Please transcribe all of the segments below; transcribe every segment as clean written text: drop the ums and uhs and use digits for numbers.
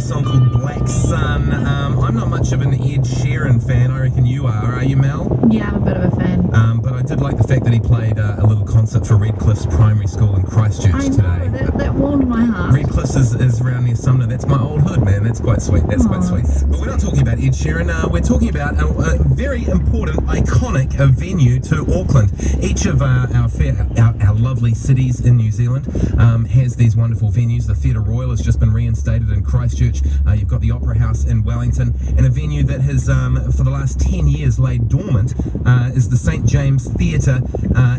song called Black Sun. I'm not much of an Ed Sheeran fan. I reckon you are you, Mel? Yeah, I'm a bit of a fan. But I did like the fact that he played a little concert for Redcliffe's primary school in Christchurch I know, today. that warmed my heart. Redcliffe's is around near Sumner. That's my old hood, man. That's quite sweet. That's quite sweet. But we're not talking about Ed Sheeran. We're talking about a very important, iconic venue to Auckland. Each of our lovely cities in New Zealand has these wonderful venues. The Theatre Royal has just been reinstated in Christchurch. You've got the Opera House in Wellington, and a venue that has, for the last 10 years, laid dormant is the St James Theatre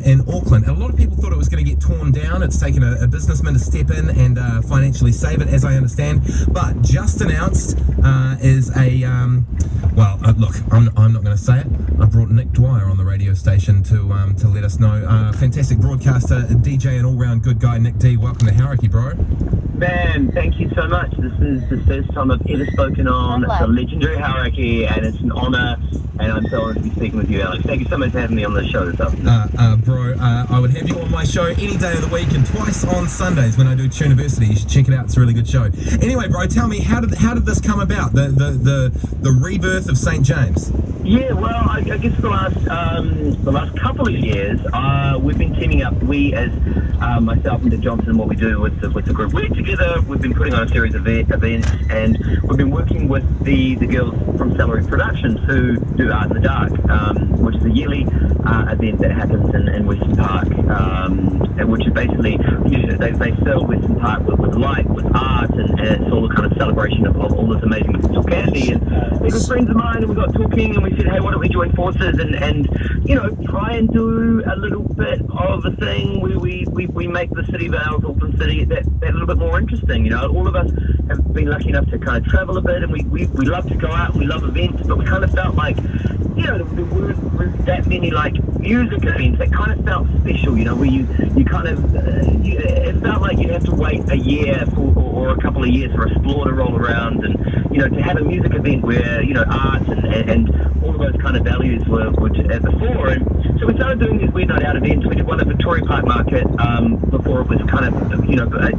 in Auckland. And a lot of people thought it was going to get torn down. It's taken a businessman to step in and financially save it, as I understand. But just announced is a look, I'm not going to say it. I brought Nick Dwyer on the radio station to let us know. Fantastic broadcaster, DJ, and all-round good guy, Nick D. Welcome to Hauraki, bro. Man, thank you so much. This is the first time I've ever spoken on the legendary Hauraki, and it's an honour, and I'm so honoured to be speaking with you, Alex. Thank you so much for having me on the show this afternoon. Bro, I would have you on my show any day of the week and twice on Sundays when I do University. You should check it out. It's a really good show. Anyway, bro, tell me, how did this come about? The rebirth of St James. Yeah, well, I guess the last couple of years, we've been teaming up. We, as myself and Johnson, what we do with the group, we're together. We've been putting on a series of events, and we've been working with the girls from Salary Productions who do Art in the Dark, which is a yearly event that happens in Western Park, which is basically, they fill Western Park with light, with art, and it's all a kind of celebration of all this amazing crystal candy. And they were friends of mine, and we got talking, and we said, hey, why don't we join forces and try and do a little bit of a thing where we make the City Vales, Auckland City, that little bit more interesting. All of us have been lucky enough to kind of travel a bit, and we love to go out, and we love events, but we kind of felt like, there weren't that many music events that kind of felt special, where you kind of, it felt like you'd have to wait a year or a couple of years for Explore to roll around, and, to have a music event where, art and all of those kind of values were at the fore. And so we started doing these Weird Night Out events. We did one at Victoria Park Market before it was kind of,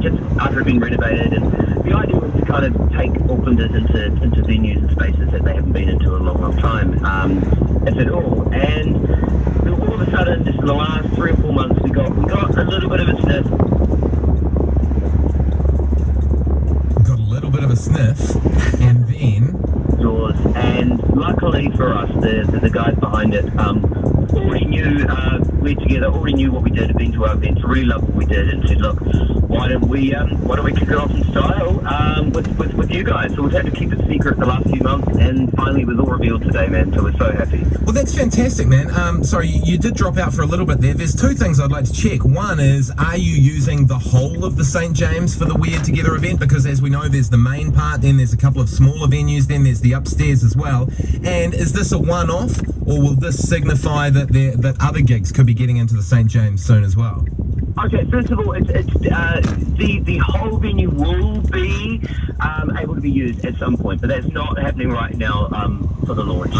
just after it had been renovated. And the idea was to kind of take Aucklanders into venues and spaces that they haven't been into in a long, long time, if at all. And all of a sudden, just in the last 3 or 4 months, we got a little bit of a sniff. Got a little bit of a sniff, and then Doors, and luckily for us, the guys behind it already knew we're together, already knew what we did, had been to our events, really loved what we did, and said, look, why don't we kick it off in style with you guys? So we've had to keep it secret the last few months, and finally it was all revealed today, man. So we're so happy. Well, that's fantastic, man. Sorry, you did drop out for a little bit there. There's 2 things I'd like to check. One is, are you using the whole of the St James for the Weird Together event? Because as we know, there's the main part, then there's a couple of smaller venues, then there's the upstairs as well. And is this a one-off, or will this signify that other gigs could be getting into the St James soon as well? Okay, first of all, it's the whole venue will be able to be used at some point, but that's not happening right now for the launch.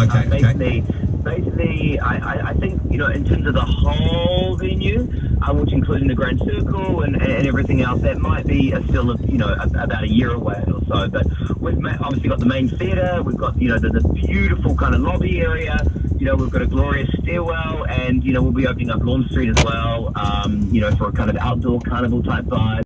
Basically, I think, in terms of the whole venue, which including the Grand Circle and everything else, that might be still about a year away or so. But we've obviously got the main theatre, we've got the beautiful kind of lobby area. We've got a glorious stairwell, and we'll be opening up Lawn Street as well. For a kind of outdoor carnival type vibe.